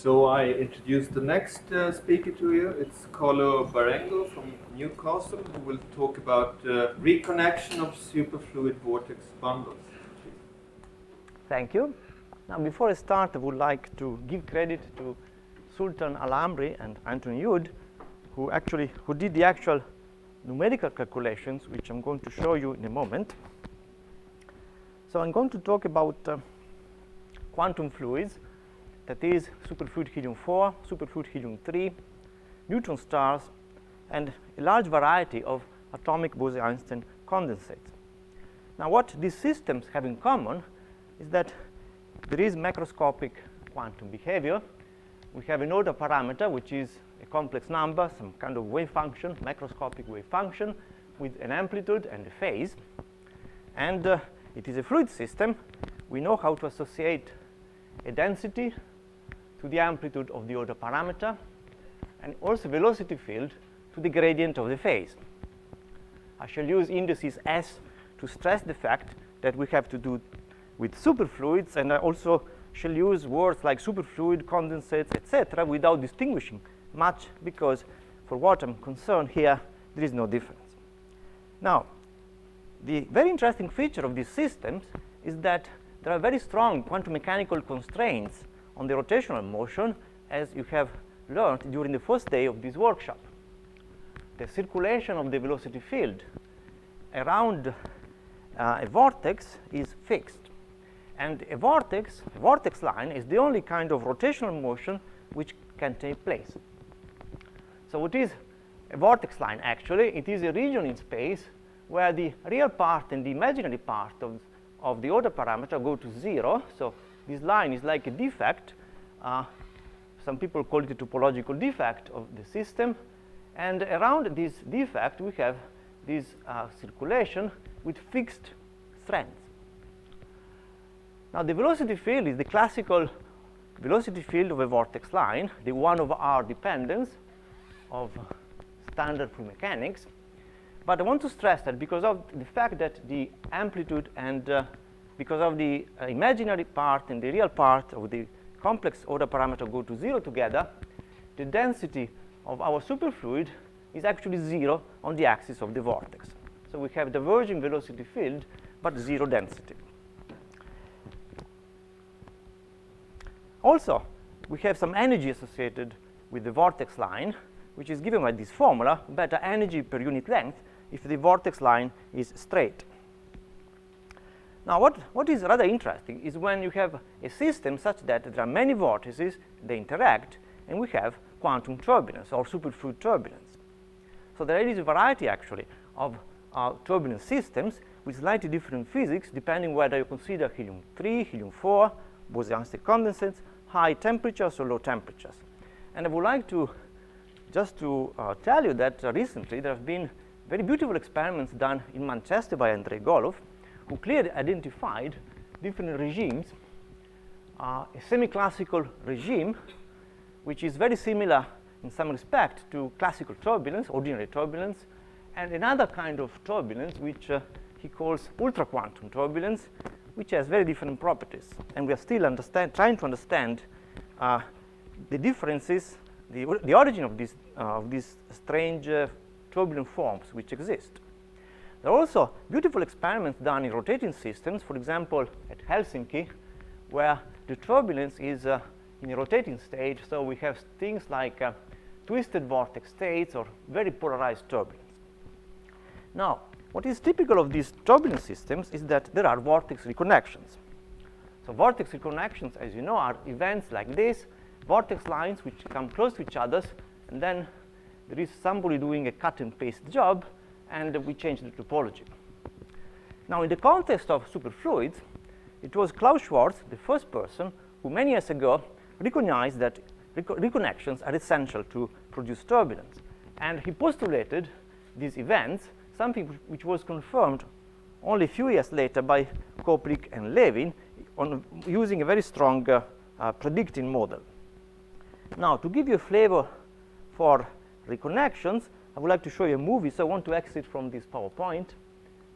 So I introduce the next speaker to you. It's Carlo Barenghi from Newcastle, who will talk about reconnection of superfluid vortex bundles. Thank you. Now, before I start, I would like to give credit to Sultan Al-Amri and Anthony Wood, who did the actual numerical calculations, which I'm going to show you in a moment. So I'm going to talk about quantum fluids, that is superfluid helium-4, superfluid helium-3, neutron stars, and a large variety of atomic Bose-Einstein condensates. Now, what these systems have in common is that there is macroscopic quantum behavior. We have an order parameter, which is a complex number, some kind of wave function, macroscopic wave function, with an amplitude and a phase. And it is a fluid system. We know how to associate a density to the amplitude of the order parameter, and also velocity field to the gradient of the phase. I shall use indices S to stress the fact that we have to do with superfluids, and I also shall use words like superfluid, condensates, etc., without distinguishing much, because for what I'm concerned here, there is no difference. Now, the very interesting feature of these systems is that there are very strong quantum mechanical constraints on the rotational motion, as you have learned during the first day of this workshop. The circulation of the velocity field around a vortex is fixed. And a vortex line is the only kind of rotational motion which can take place. So what is a vortex line actually? It is a region in space where the real part and the imaginary part of the order parameter go to 0. So this line is like a defect. Some people call it a topological defect of the system. And around this defect, we have this circulation with fixed strength. Now, the velocity field is the classical velocity field of a vortex line, the 1/r dependence of standard fluid mechanics. But I want to stress that because of the fact that the amplitude and because of the imaginary part and the real part of the complex order parameter go to 0 together, the density of our superfluid is actually 0 on the axis of the vortex. So we have diverging velocity field, but 0 density. Also, we have some energy associated with the vortex line, which is given by this formula, beta energy per unit length, if the vortex line is straight. Now, what is rather interesting is when you have a system such that there are many vortices, they interact, and we have quantum turbulence or superfluid turbulence. So there is a variety, actually, of turbulence systems with slightly different physics, depending whether you consider helium-3, helium-4, Bose-Einstein condensates, high temperatures or low temperatures. And I would like to just to tell you that recently there have been very beautiful experiments done in Manchester by Andrei Golov, who clearly identified different regimes, a semi-classical regime, which is very similar in some respect to classical turbulence, ordinary turbulence, and another kind of turbulence which he calls ultra-quantum turbulence, which has very different properties. And we are still trying to understand the differences, the origin of these strange turbulent forms which exist. There are also beautiful experiments done in rotating systems, for example, at Helsinki, where the turbulence is in a rotating state, so we have things like twisted vortex states or very polarized turbulence. Now, what is typical of these turbulence systems is that there are vortex reconnections. So vortex reconnections, as you know, are events like this, vortex lines which come close to each other, and then there is somebody doing a cut and paste job, and we change the topology. Now, in the context of superfluids, it was Klaus Schwarz, the first person, who many years ago recognized that reconnections are essential to produce turbulence. And he postulated these events, something which was confirmed only a few years later by Koplik and Levin, using a very strong predicting model. Now, to give you a flavor for reconnections, I would like to show you a movie, so I want to exit from this PowerPoint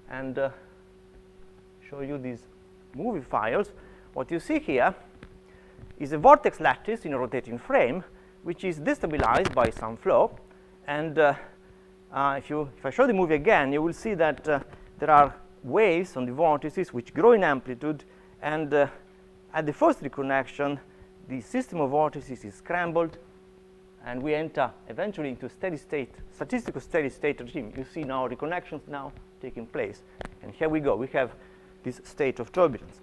and show you these movie files. What you see here is a vortex lattice in a rotating frame, which is destabilized by some flow. And if I show the movie again, you will see that there are waves on the vortices which grow in amplitude, and at the first reconnection, the system of vortices is scrambled, and we enter eventually into steady state, statistical steady state regime. You see now reconnections now taking place, and here we go. We have this state of turbulence.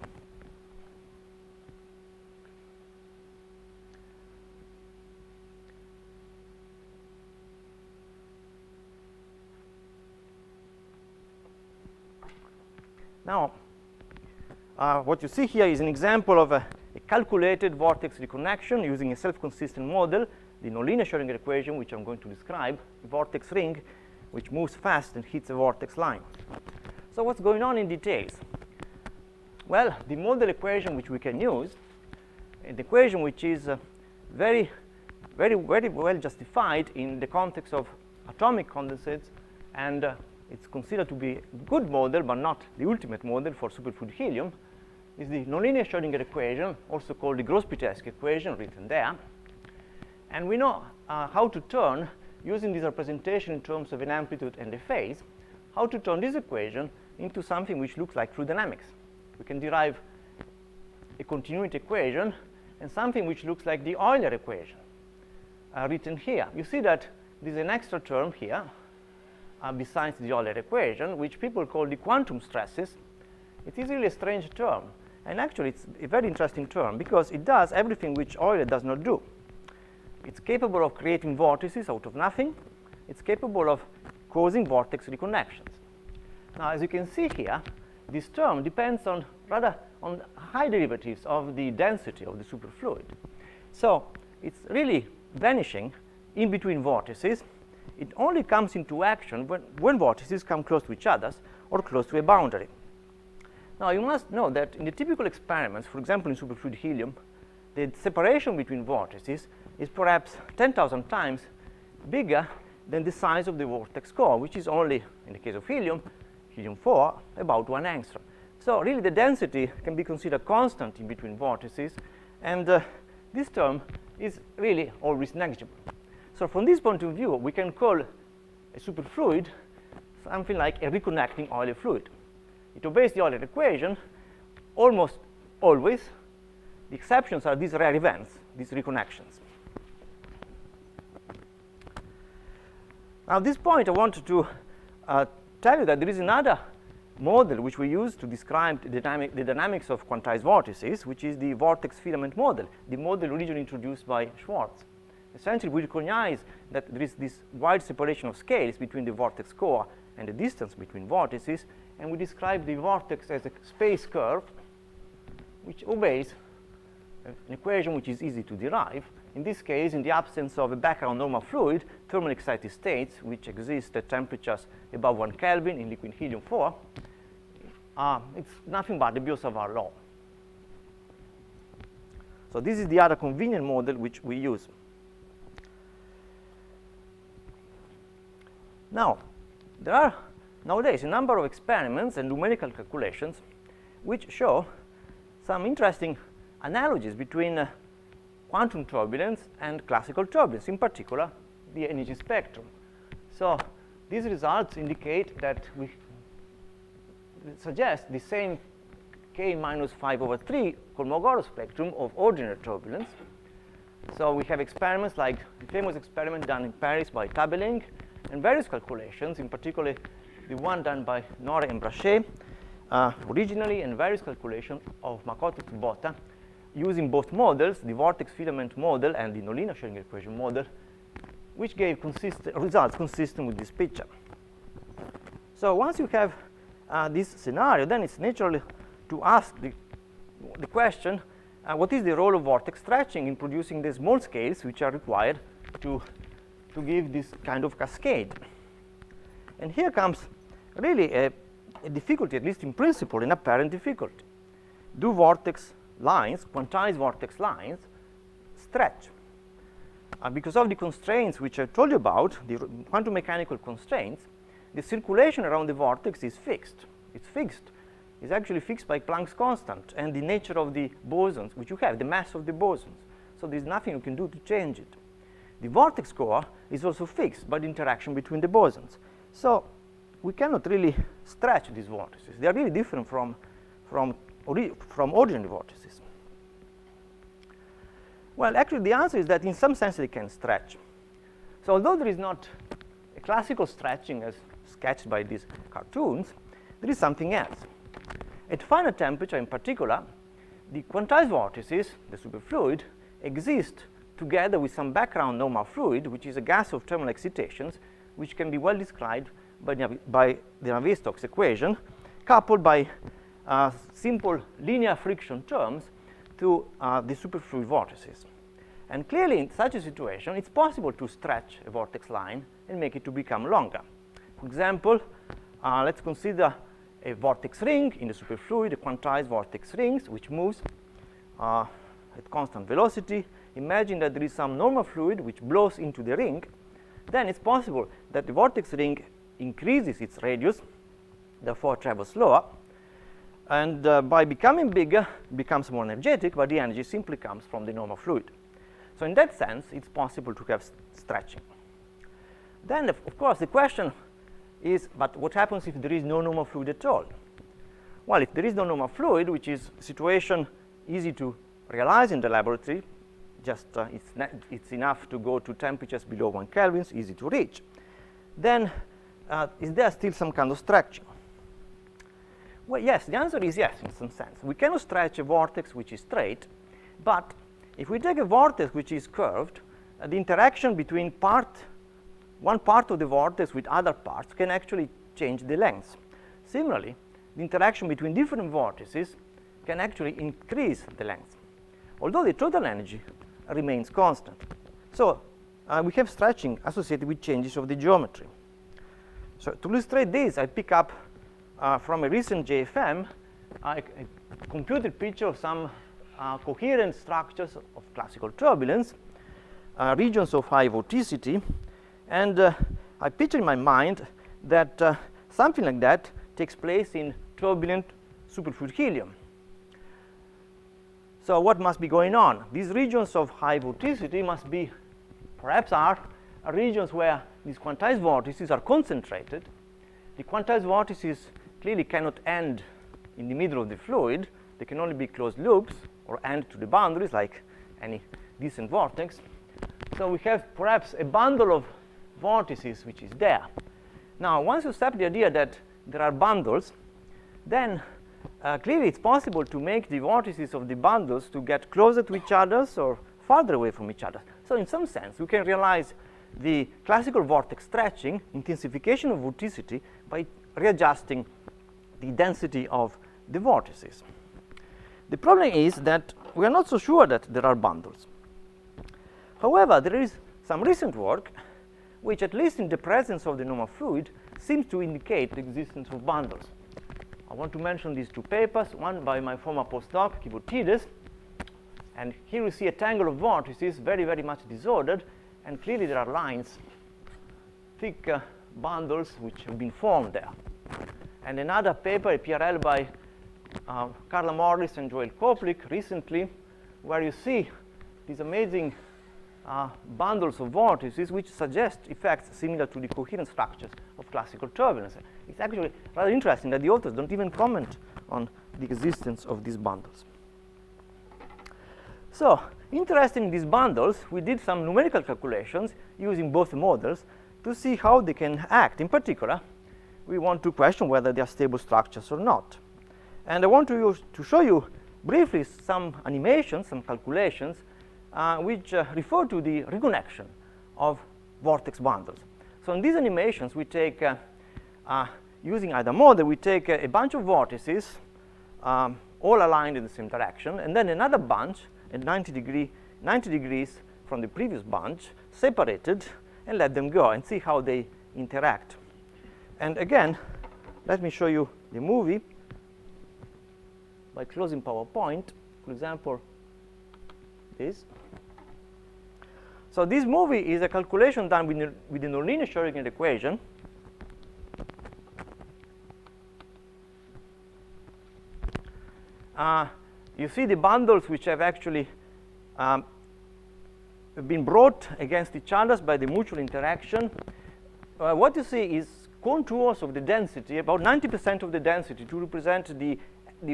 Now, what you see here is an example of a calculated vortex reconnection using a self-consistent model, the nonlinear Schrödinger equation, which I'm going to describe, a vortex ring which moves fast and hits a vortex line. So what's going on in details? Well, the model equation which we can use, an equation which is very well justified in the context of atomic condensates, and it's considered to be a good model, but not the ultimate model for superfluid helium, is the nonlinear Schrödinger equation, also called the Gross-Pitescu equation, written there. And we know how to turn, using this representation in terms of an amplitude and a phase, how to turn this equation into something which looks like fluid dynamics. We can derive a continuity equation and something which looks like the Euler equation, written here. You see that there's an extra term here, besides the Euler equation, which people call the quantum stresses. It is really a strange term, and actually it's a very interesting term because it does everything which Euler does not do. It's capable of creating vortices out of nothing. It's capable of causing vortex reconnections. Now, as you can see here, this term depends on high derivatives of the density of the superfluid. So it's really vanishing in between vortices. It only comes into action when vortices come close to each other or close to a boundary. Now, you must know that in the typical experiments, for example, in superfluid helium, the separation between vortices is perhaps 10,000 times bigger than the size of the vortex core, which is only, in the case of helium-4, about 1 angstrom. So really the density can be considered constant in between vortices, and this term is really always negligible. So from this point of view, we can call a superfluid something like a reconnecting Euler fluid. It obeys the Euler equation almost always. The exceptions are these rare events, these reconnections. Now, at this point, I wanted to tell you that there is another model which we use to describe the dynamics of quantized vortices, which is the vortex filament model, the model originally introduced by Schwarz. Essentially, we recognize that there is this wide separation of scales between the vortex core and the distance between vortices, and we describe the vortex as a space curve which obeys an equation which is easy to derive. In this case, in the absence of a background normal fluid, thermally excited states which exist at temperatures above 1 Kelvin in liquid helium-4, it's nothing but the Biot-Savart law. So this is the other convenient model which we use. Now, there are nowadays a number of experiments and numerical calculations which show some interesting analogies between quantum turbulence and classical turbulence, in particular the energy spectrum. So these results indicate that we suggest the same k minus 5/3 Kolmogorov spectrum of ordinary turbulence. So we have experiments like the famous experiment done in Paris by Tabeling, and various calculations, in particular the one done by Nore and Brachet originally, and various calculations of Makoto Tsubota, using both models, the vortex filament model and the nonlinear Schrödinger equation model, which gave results consistent with this picture. So once you have this scenario, then it's natural to ask the question, what is the role of vortex stretching in producing the small scales which are required to give this kind of cascade? And here comes really a difficulty, at least in principle, an apparent difficulty. Do vortex lines, quantized vortex lines, stretch? Because of the constraints which I told you about, the quantum mechanical constraints, the circulation around the vortex is fixed. It's fixed is actually fixed by Planck's constant and the nature of the bosons which you have, the mass of the bosons. So there's nothing you can do to change it. The vortex core is also fixed by the interaction between the bosons. So we cannot really stretch these vortices. They are really different from ordinary vortices. Well, actually, the answer is that in some sense they can stretch. So although there is not a classical stretching as sketched by these cartoons, there is something else. At finite temperature, in particular, the quantized vortices, the superfluid, exist together with some background normal fluid, which is a gas of thermal excitations, which can be well described by the Navier-Stokes equation, coupled by simple linear friction terms to the superfluid vortices. And clearly, in such a situation, it's possible to stretch a vortex line and make it to become longer. For example, let's consider a vortex ring in the superfluid, a quantized vortex rings, which moves at constant velocity. Imagine that there is some normal fluid which blows into the ring. Then it's possible that the vortex ring increases its radius, therefore travels slower, and by becoming bigger, becomes more energetic, but the energy simply comes from the normal fluid. So in that sense, it's possible to have stretching. Then, of course, the question is, but what happens if there is no normal fluid at all? Well, if there is no normal fluid, which is a situation easy to realize in the laboratory, just it's enough to go to temperatures below 1 Kelvin, easy to reach, then is there still some kind of stretching? Well, yes, the answer is yes, in some sense. We cannot stretch a vortex which is straight, but if we take a vortex which is curved, the interaction between one part of the vortex with other parts can actually change the length. Similarly, the interaction between different vortices can actually increase the length, although the total energy remains constant. So we have stretching associated with changes of the geometry. So to illustrate this, I pick up from a recent JFM a computed picture of some coherent structures of classical turbulence, regions of high vorticity, and I picture in my mind that something like that takes place in turbulent superfluid helium. So what must be going on? These regions of high vorticity must be, perhaps are regions where these quantized vortices are concentrated. The quantized vortices clearly cannot end in the middle of the fluid. They can only be closed loops or end to the boundaries like any decent vortex. So we have perhaps a bundle of vortices which is there. Now, once you accept the idea that there are bundles, then clearly it's possible to make the vortices of the bundles to get closer to each other or farther away from each other. So in some sense, we can realize the classical vortex stretching, intensification of vorticity, by readjusting the density of the vortices. The problem is that we are not so sure that there are bundles. However, there is some recent work which, at least in the presence of the normal fluid, seems to indicate the existence of bundles. I want to mention these two papers, one by my former postdoc, Kivoutides, and here we see a tangle of vortices, very, very much disordered, and clearly there are lines, thick bundles which have been formed there. And another paper, a PRL by Carla Morris and Joel Koplik recently, where you see these amazing bundles of vortices which suggest effects similar to the coherent structures of classical turbulence. It's actually rather interesting that the authors don't even comment on the existence of these bundles. So, interested in these bundles, we did some numerical calculations using both models to see how they can act. In particular, we want to question whether they are stable structures or not. And I want to show you briefly some animations, some calculations, which refer to the reconnection of vortex bundles. So in these animations, we take, using either model, we take a bunch of vortices, all aligned in the same direction, and then another bunch at 90 degrees from the previous bunch, separated, and let them go and see how they interact. And again, let me show you the movie by closing PowerPoint, for example, this. So this movie is a calculation done with the nonlinear Schrodinger equation. you see the bundles which have actually been brought against each other by the mutual interaction. What you see is contours of the density, about 90% of the density, to represent the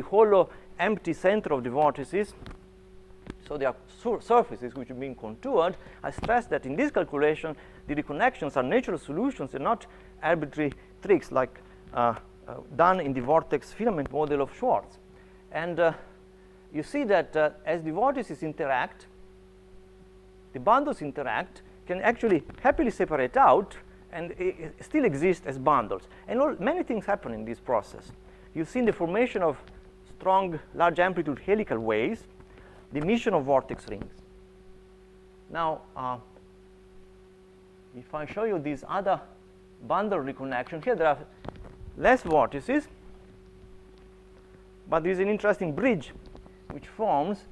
hollow, empty center of the vortices. So there are surfaces which are being contoured. I stress that in this calculation, the reconnections are natural solutions and not arbitrary tricks like done in the vortex filament model of Schwarz. And you see that as the vortices interact, the bundles interact, can actually happily separate out and still exist as bundles. And many things happen in this process. You've seen the formation of strong, large amplitude helical waves, the emission of vortex rings. Now, if I show you these other bundle reconnection, here there are less vortices, but there is an interesting bridge which forms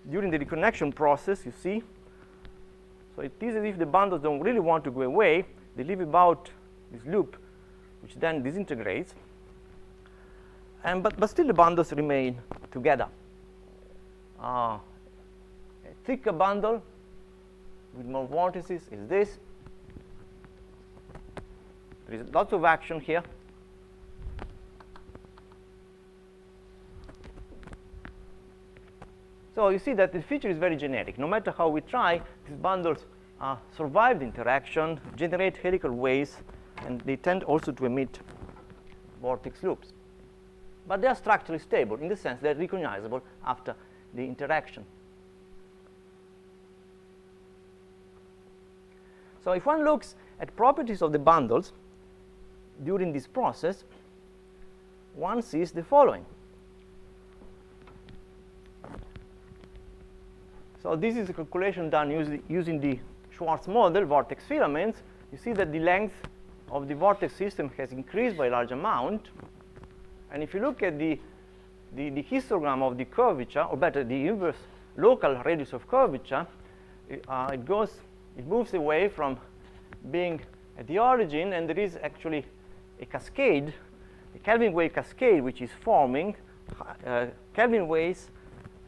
during the reconnection process, you see. So it is as if the bundles don't really want to go away. They leave about this loop, which then disintegrates. But still the bundles remain together. A thicker bundle with more vortices is this. There is lots of action here. So you see that the feature is very generic. No matter how we try, these bundles survive the interaction, generate helical waves, and they tend also to emit vortex loops. But they are structurally stable in the sense they're recognizable after the interaction. So if one looks at properties of the bundles during this process, one sees the following. So this is a calculation done using the Schwarz model, vortex filaments. You see that the length of the vortex system has increased by a large amount. And if you look at the histogram of the curvature, or better, the inverse local radius of curvature, it moves away from being at the origin, and there is actually a cascade, a Kelvin wave cascade, which is forming Kelvin waves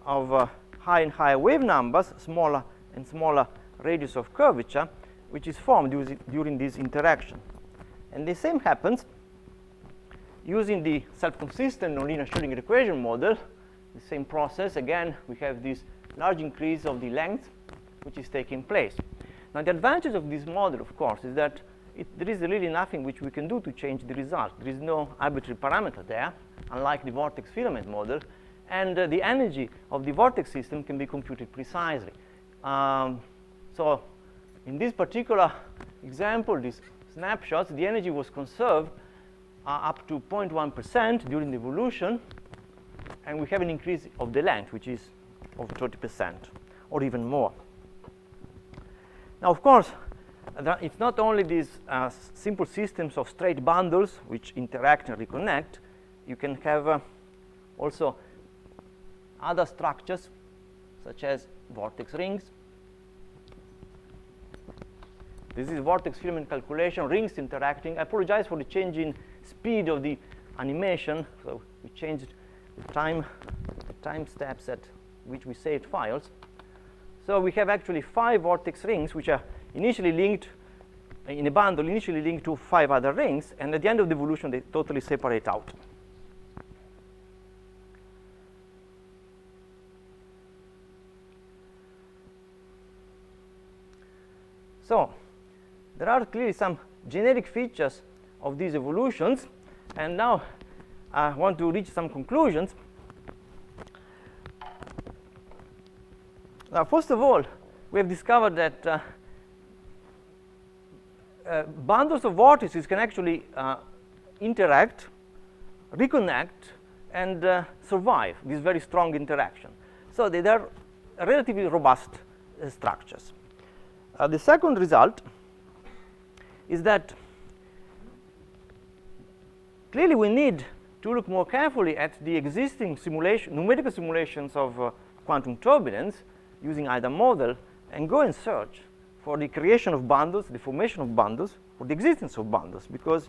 of higher and higher wave numbers, smaller and smaller radius of curvature, which is formed during this interaction. And the same happens using the self-consistent nonlinear Schrödinger equation model. The same process. Again, we have this large increase of the length, which is taking place. Now, the advantage of this model, of course, is that there is really nothing which we can do to change the result. There is no arbitrary parameter there, unlike the vortex filament model. And the energy of the vortex system can be computed precisely. So in this particular example, these snapshots, the energy was conserved up to 0.1% during the evolution, and we have an increase of the length, which is of 30% or even more. Now, of course, it's not only these simple systems of straight bundles which interact and reconnect. You can have also other structures, such as vortex rings. This is vortex filament calculation, rings interacting. I apologize for the change in speed of the animation. So we changed the time steps at which we saved files. So we have actually 5 vortex rings, which are initially linked in a bundle, initially linked to 5 other rings, and at the end of the evolution, they totally separate out. So there are clearly some generic features of these evolutions, and now I want to reach some conclusions. Now, first of all, we have discovered that bundles of vortices can actually interact, reconnect, and survive this very strong interaction. So they are relatively robust structures. The second result is that clearly we need to look more carefully at the existing numerical simulations of quantum turbulence using either model, and go and search for the creation of bundles, the formation of bundles, or the existence of bundles, because,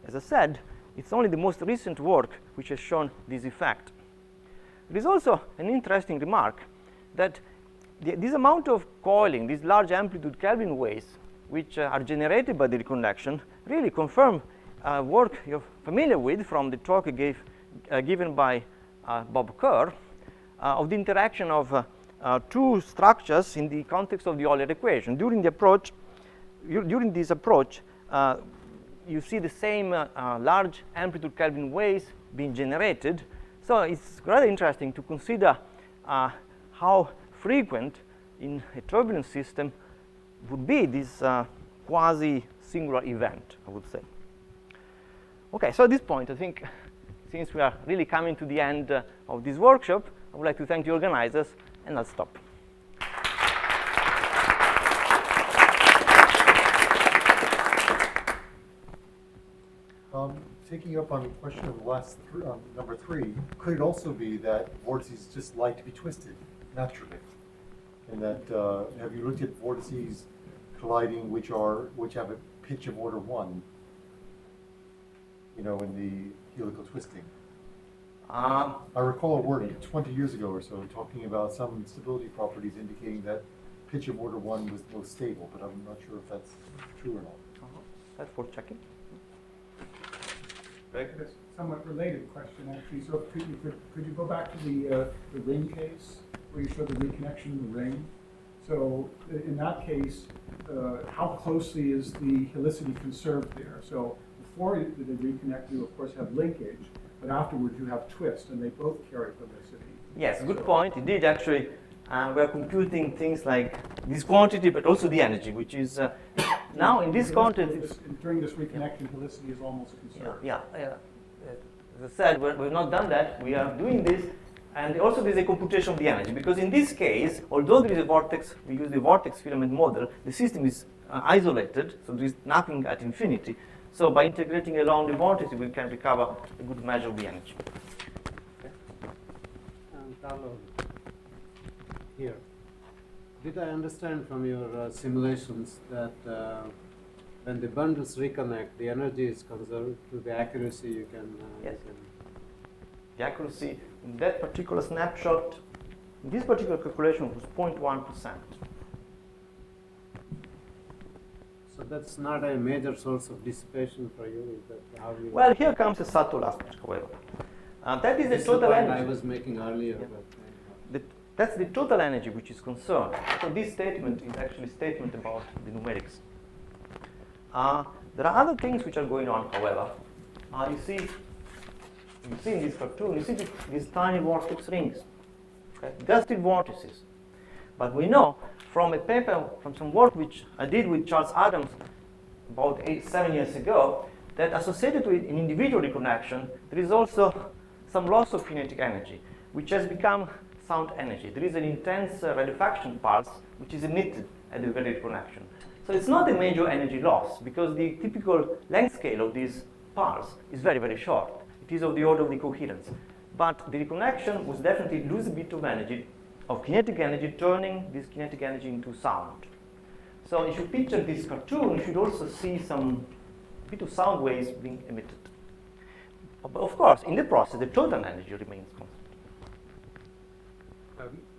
as I said, it's only the most recent work which has shown this effect. There is also an interesting remark that this amount of coiling, these large amplitude Kelvin waves, which are generated by the reconnection, really confirm work you're familiar with from the talk given by Bob Kerr of the interaction of two structures in the context of the Euler equation. During this approach, you see the same large amplitude Kelvin waves being generated. So it's rather interesting to consider how frequent in a turbulent system would be this quasi-singular event, I would say. Okay, so at this point, I think, since we are really coming to the end of this workshop, I would like to thank the organizers, and I'll stop. Taking up on the question of the last number 3, could it also be that vortices just like to be twisted naturally? And that have you looked at vortices colliding which have a pitch of order 1? You know, in the helical twisting. I recall a work 20 years ago or so talking about some stability properties indicating that pitch of order 1 was most stable, but I'm not sure if that's true or not. That's worth checking. Right. That's a somewhat related question, actually. So could you go back to the ring case where you showed the reconnection in the ring? So in that case, how closely is the helicity conserved there? So before they reconnect, you of course have linkage, but afterwards you have twist, and they both carry helicity. Yes, good point. Indeed, actually, we're computing things like this quantity, but also the energy, which is now in this context. During this reconnection, helicity is almost conserved. Yeah. As I said, we've not done that. We are doing this, and also there's a computation of the energy, because in this case, although there is a vortex, we use the vortex filament model, the system is isolated, so there is nothing at infinity. So by integrating along the vortex, we can recover a good measure of the energy. Carlo, here. Did I understand from your simulations that when the bundles reconnect, the energy is conserved to the accuracy you can? Yes. The accuracy in that particular snapshot, in this particular calculation, was 0.1%. So that's not a major source of dissipation for you? Is that how you? Well, here comes a subtle aspect, however. That is the total energy. I was making earlier. Yeah. But, That's the total energy which is concerned. So this statement is actually a statement about the numerics. There are other things which are going on, however. You see in this cartoon, you see these tiny vortex rings, okay? Gusted vortices. But we know from a paper, from some work which I did with Charles Adams about 7 years ago, that associated with an individual reconnection, there is also some loss of kinetic energy, which has become sound energy. There is an intense rarefaction pulse which is emitted at the very reconnection. So it's not a major energy loss, because the typical length scale of this pulse is very, very short. It is of the order of the coherence. But the reconnection was definitely lose a bit of energy, of kinetic energy, turning this kinetic energy into sound. So if you picture this cartoon, you should also see some bit of sound waves being emitted. But of course, in the process, the total energy remains constant.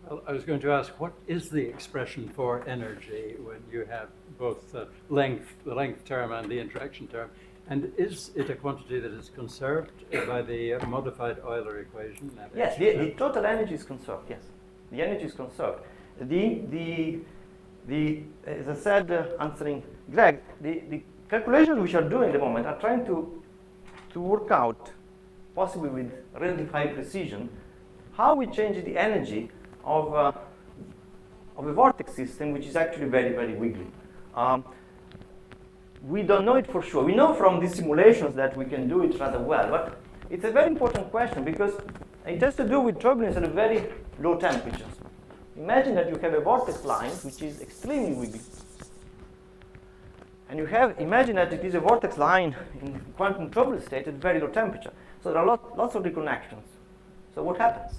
Well, I was going to ask, what is the expression for energy when you have both the length term and the interaction term? And is it a quantity that is conserved by the modified Euler equation? Yes, the total energy is conserved, yes. The energy is conserved. As I said, answering Greg, the calculations which are doing at the moment are trying to work out, possibly with relatively high precision, how we change the energy of a vortex system which is actually very, very wiggly. We don't know it for sure. We know from these simulations that we can do it rather well, but it's a very important question because it has to do with turbulence at a very low temperatures. Imagine that you have a vortex line which is extremely wiggly. And imagine that it is a vortex line in quantum turbulent state at very low temperature. So there are lots of reconnections. So what happens?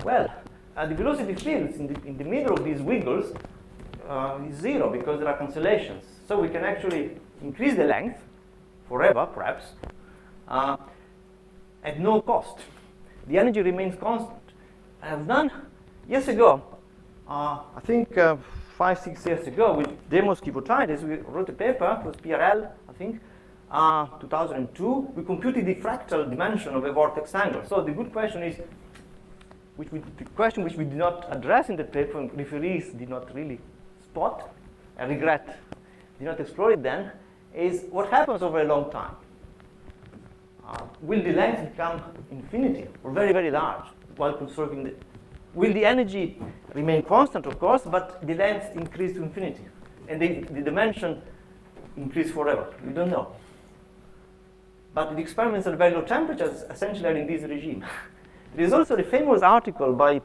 Well, the velocity fields in the middle of these wiggles is zero because there are cancellations. So we can actually increase the length forever, perhaps, at no cost. The energy remains constant. I've done years ago. I think 5-6 years ago with Demos Kyphotides, we wrote a paper, it was PRL, I think, 2002. We computed the fractal dimension of a vortex angle. So the good question is, the question which we did not address in the paper, and referees did not really spot, I regret, did not explore it then, is what happens over a long time. Will the length become infinity or very, very large while conserving the... Will the energy remain constant, of course, but the length increase to infinity? And the dimension increase forever? We don't know. But the experiments at very low temperatures essentially are in this regime. There is also the famous article by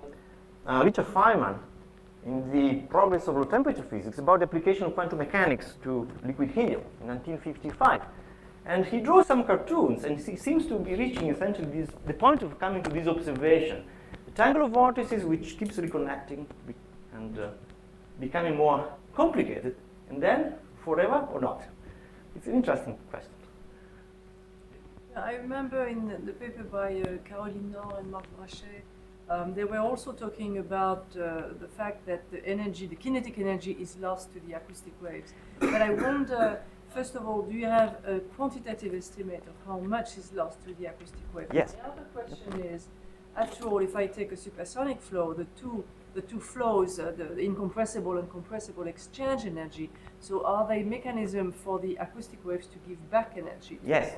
Richard Feynman in the Progress of Low Temperature Physics about the application of quantum mechanics to liquid helium in 1955. And he draws some cartoons, and he seems to be reaching essentially the point of coming to this observation. The tangle of vortices which keeps reconnecting and becoming more complicated, and then forever or not? It's an interesting question. I remember in the paper by Caroline Nord and Marc Brachet, they were also talking about the fact that the energy, the kinetic energy, is lost to the acoustic waves. But I wonder, first of all, do you have a quantitative estimate of how much is lost to the acoustic wave? Yes. The other question is, after all, if I take a supersonic flow, the two flows, the incompressible and compressible exchange energy, so are they mechanism for the acoustic waves to give back energy? Yes.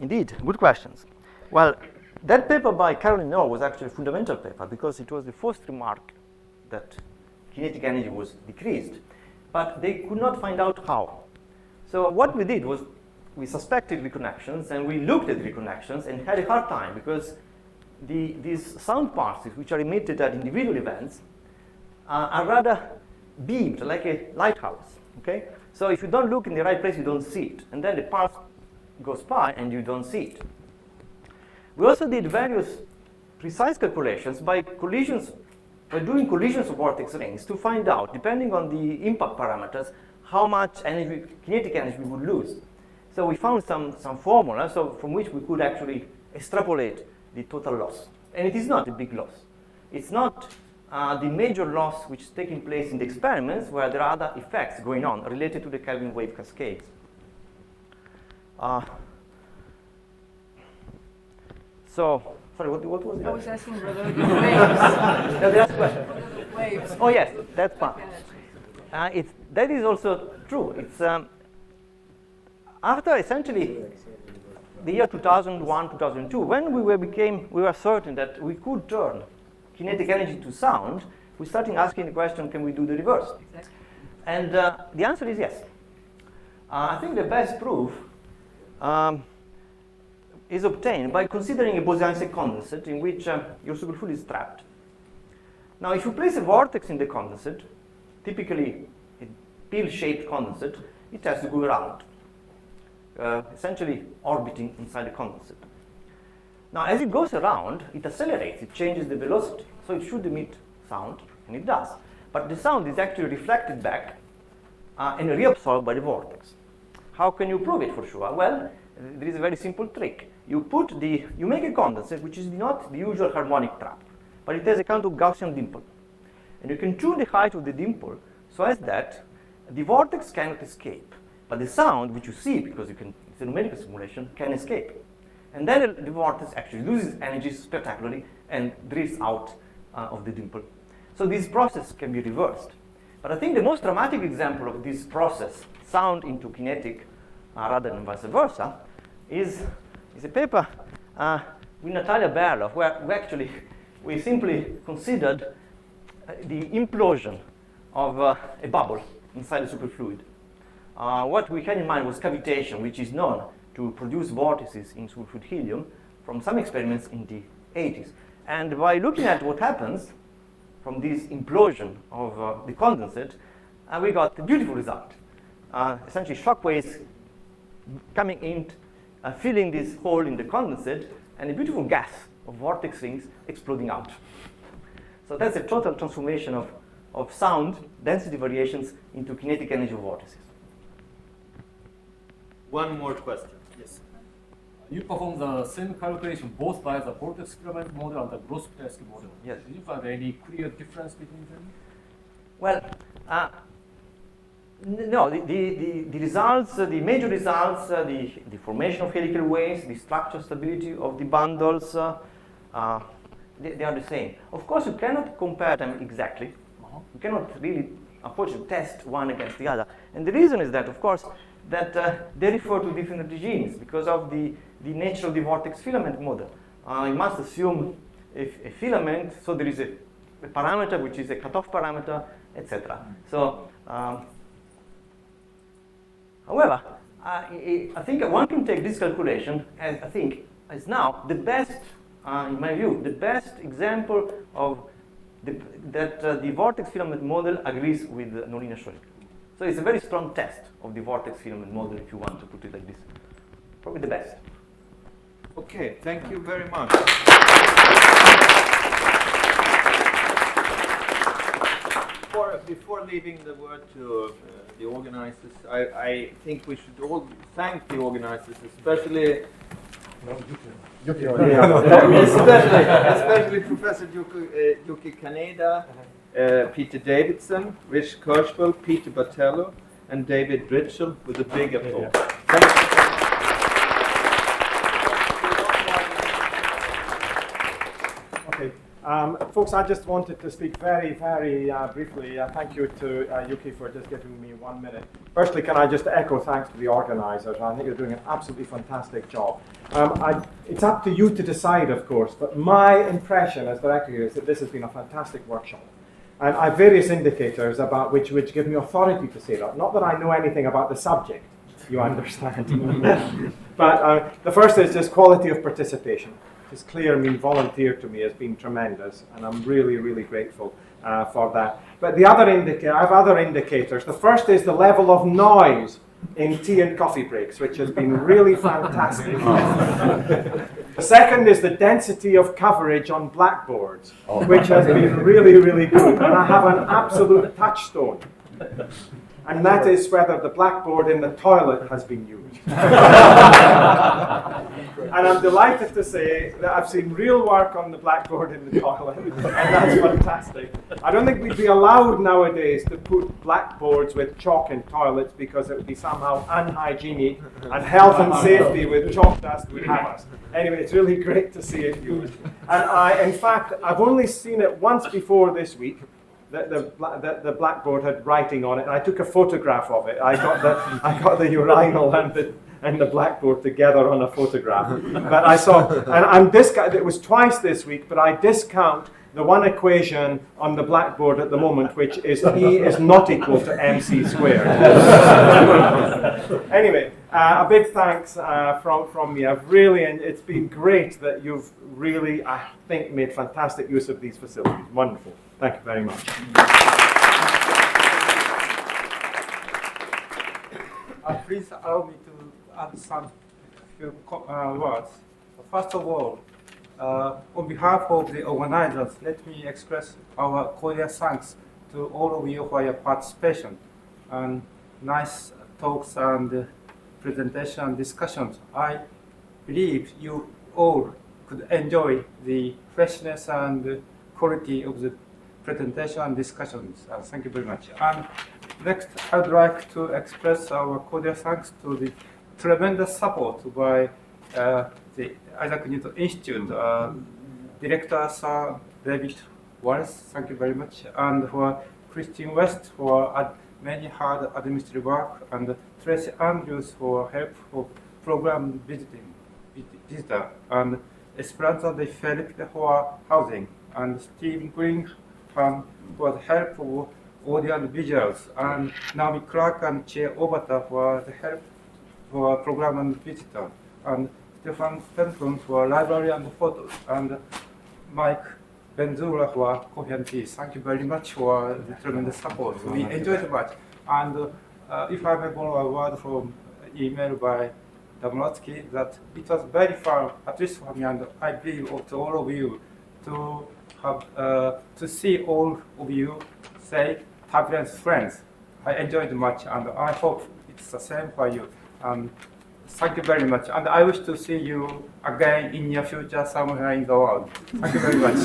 Indeed, good questions. Well, that paper by Caroline Nord was actually a fundamental paper because it was the first remark that kinetic energy was decreased, but they could not find out how. So what we did was we suspected reconnections, and we looked at reconnections and had a hard time because these sound particles which are emitted at individual events are rather beamed like a lighthouse. Okay? So if you don't look in the right place, you don't see it, and then the pulse goes by and you don't see it. We also did various precise calculations by doing collisions of vortex rings to find out, depending on the impact parameters, how much energy, kinetic energy we would lose. So we found some formula from which we could actually extrapolate the total loss. And it is not a big loss. It's not the major loss which is taking place in the experiments where there are other effects going on related to the Kelvin wave cascades. Sorry, what was it? I was asking whether the waves. No, the last question. The waves. Oh yes, that's part. That is also true. It's after essentially the year 2001, 2002, when we were certain that we could turn kinetic energy to sound, we started asking the question, can we do the reverse? Exactly. And the answer is yes. I think the best proof is obtained by considering a Bose-Einstein condensate in which your superfluid is trapped. Now, if you place a vortex in the condensate, typically a pill-shaped condensate, it has to go around, essentially orbiting inside the condensate. Now, as it goes around, it accelerates, it changes the velocity, so it should emit sound, and it does. But the sound is actually reflected back and reabsorbed by the vortex. How can you prove it for sure? Well, there is a very simple trick. You make a condensate which is not the usual harmonic trap, but it has a kind of Gaussian dimple. And you can tune the height of the dimple so as that the vortex cannot escape, but the sound which you see, because it's a numerical simulation, can escape. And then the vortex actually loses energy spectacularly and drifts out of the dimple. So this process can be reversed. But I think the most dramatic example of this process, sound into kinetic rather than vice versa, is a paper with Natalia Berloff, where we simply considered the implosion of a bubble inside the superfluid. What we had in mind was cavitation, which is known to produce vortices in superfluid helium from some experiments in the 80s. And by looking at what happens from this implosion of the condensate, we got a beautiful result. Essentially, shock waves coming in, filling this hole in the condensate, and a beautiful gas of vortex rings exploding out. So that's a total transformation of sound density variations into kinetic energy vortices. One more question. Yes. you perform the same calculation both by the vortex filament model and the Gross-Pitarski model. Yes. Do you find any clear difference between them? Well, no, the results, the major results, the formation of helical waves, the structural stability of the bundles, they are the same. Of course, you cannot compare them exactly. You cannot really, unfortunately, test one against the other. And the reason is that, of course, that they refer to different regimes because of the nature of the vortex filament model. You must assume a filament, so there is a parameter which is a cutoff parameter, etc. So, however, I think one can take this calculation as I think is now the best, in my view, the best example of that the vortex filament model agrees with nonlinear Schrödinger. So it's a very strong test of the vortex filament model, if you want to put it like this. Probably the best. Okay, thank you very much. Before leaving the word to the organizers, I think we should all thank the organizers, especially especially Professor Yuki Kaneda, Peter Davidson, Rich Kirschwell, Peter Batello, and David Ritchell with a big applause. Thank you. Okay. Folks, I just wanted to speak very, very briefly. Thank you to Yuki for just giving me 1 minute. Firstly, can I just echo thanks to the organizers? I think they're doing an absolutely fantastic job. It's up to you to decide, of course, but my impression as director here is that this has been a fantastic workshop. And I have various indicators about which give me authority to say that. Not that I know anything about the subject, you understand. But the first is just quality of participation. It's clear, volunteer to me has been tremendous, and I'm really, really grateful for that. But the other I have other indicators. The first is the level of noise in tea and coffee breaks, which has been really fantastic. The second is the density of coverage on blackboards, which has been really, really good. And I have an absolute touchstone. And that is whether the blackboard in the toilet has been used. And I'm delighted to say that I've seen real work on the blackboard in the toilet, and that's fantastic. I don't think we'd be allowed nowadays to put blackboards with chalk in toilets because it would be somehow unhygienic, and health and safety with chalk dust would have us. Anyway, it's really great to see it used. And in fact, I've only seen it once before this week. The blackboard had writing on it, and I took a photograph of it. I got the urinal and the blackboard together on a photograph. But I saw, and it was twice this week, but I discount the one equation on the blackboard at the moment, which is E is not equal to MC squared. Anyway, a big thanks from me. It's been great that you've really, I think, made fantastic use of these facilities. Wonderful. Thank you very much. Please allow me to add some few words. First of all, on behalf of the organizers, let me express our cordial thanks to all of you for your participation and nice talks and presentation and discussions. I believe you all could enjoy the freshness and quality of the presentation and discussions. Thank you very much. And next, I would like to express our cordial thanks to the tremendous support by the Isaac Newton Institute, Director Sir David Wallace, thank you very much, and for Christine West for many hard administrative work, and Tracy Andrews for help for program visitor, and Esperanza de Felipe for housing, and Steve Green for the help for audio and visuals, and Naomi Clark and Che Obata for the help for program and visitor, and Stefan Fenton for library and photos, and Mike Benzura for coffee and tea. Thank you very much for the tremendous support. We enjoyed it much. And if I may borrow a word from email by Damrotsky, that it was very fun, at least for me, and I believe to all of you, to have to see all of you say turbulence friends. I enjoyed much, and I hope it's the same for you. thank you very much. And I wish to see you again in your future somewhere in the world. Thank you very much.